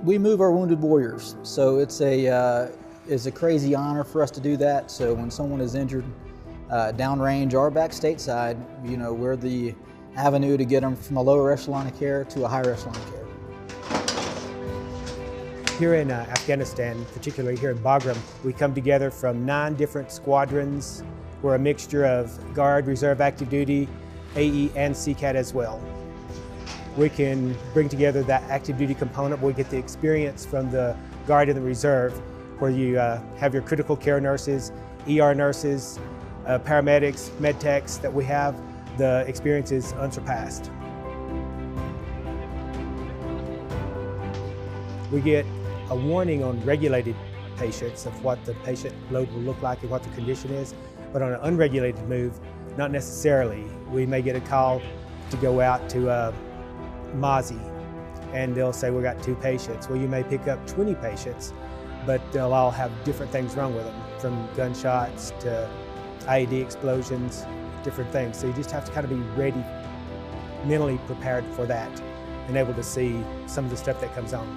We move our wounded warriors, so it's a crazy honor for us to do that. So when someone is injured downrange or back stateside, you know, we're the avenue to get them from a lower echelon of care to a higher echelon of care. Here in Afghanistan, particularly here in Bagram, we come together from 9 different squadrons. We're a mixture of Guard, Reserve, Active Duty, AE, and CCAT as well. We can bring together that active duty component. We get the experience from the Guard and the Reserve, where you have your critical care nurses, ER nurses, paramedics, med techs that we have. The experience is unsurpassed. We get a warning on regulated patients of what the patient load will look like and what the condition is, but on an unregulated move, not necessarily. We may get a call to go out to Mozzie, and they'll say, we got 2 patients. Well, you may pick up 20 patients, but they'll all have different things wrong with them, from gunshots to IED explosions, different things. So you just have to kind of be ready, mentally prepared for that, and able to see some of the stuff that comes on.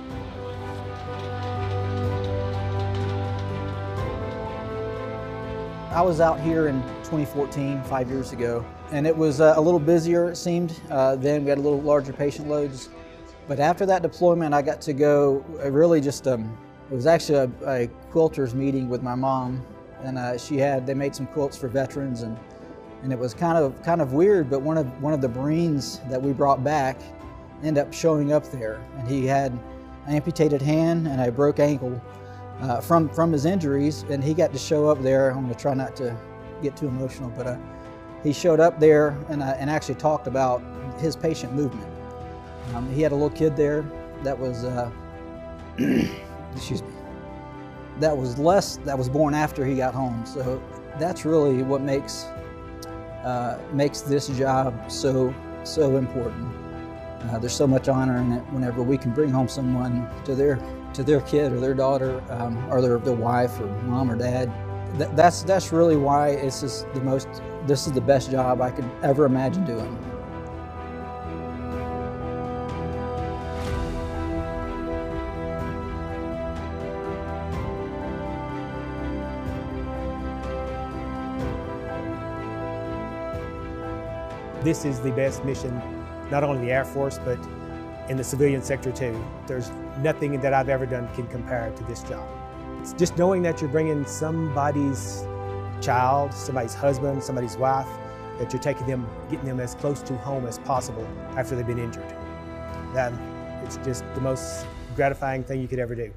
I was out here in 2014, 5 years ago, and it was a little busier, it seemed. Then we had a little larger patient loads. But after that deployment, I got to go really just, it was actually a quilters meeting with my mom, and they made some quilts for veterans, and it was kind of weird, but one of the Marines that we brought back ended up showing up there, and he had an amputated hand and a broke ankle from his injuries, and he got to show up there. I'm going to try not to get too emotional, but he showed up there and actually talked about his patient movement. He had a little kid there that was, excuse me, that was born after he got home. So that's really what makes this job so important. There's so much honor in it whenever we can bring home someone to their kid or their daughter or their wife or mom or dad. That's really why this is the best job I could ever imagine doing. This is the best mission, not only in the Air Force, but in the civilian sector too. There's nothing that I've ever done can compare to this job. It's just knowing that you're bringing somebody's child, somebody's husband, somebody's wife, that you're getting them as close to home as possible after they've been injured. It's just the most gratifying thing you could ever do.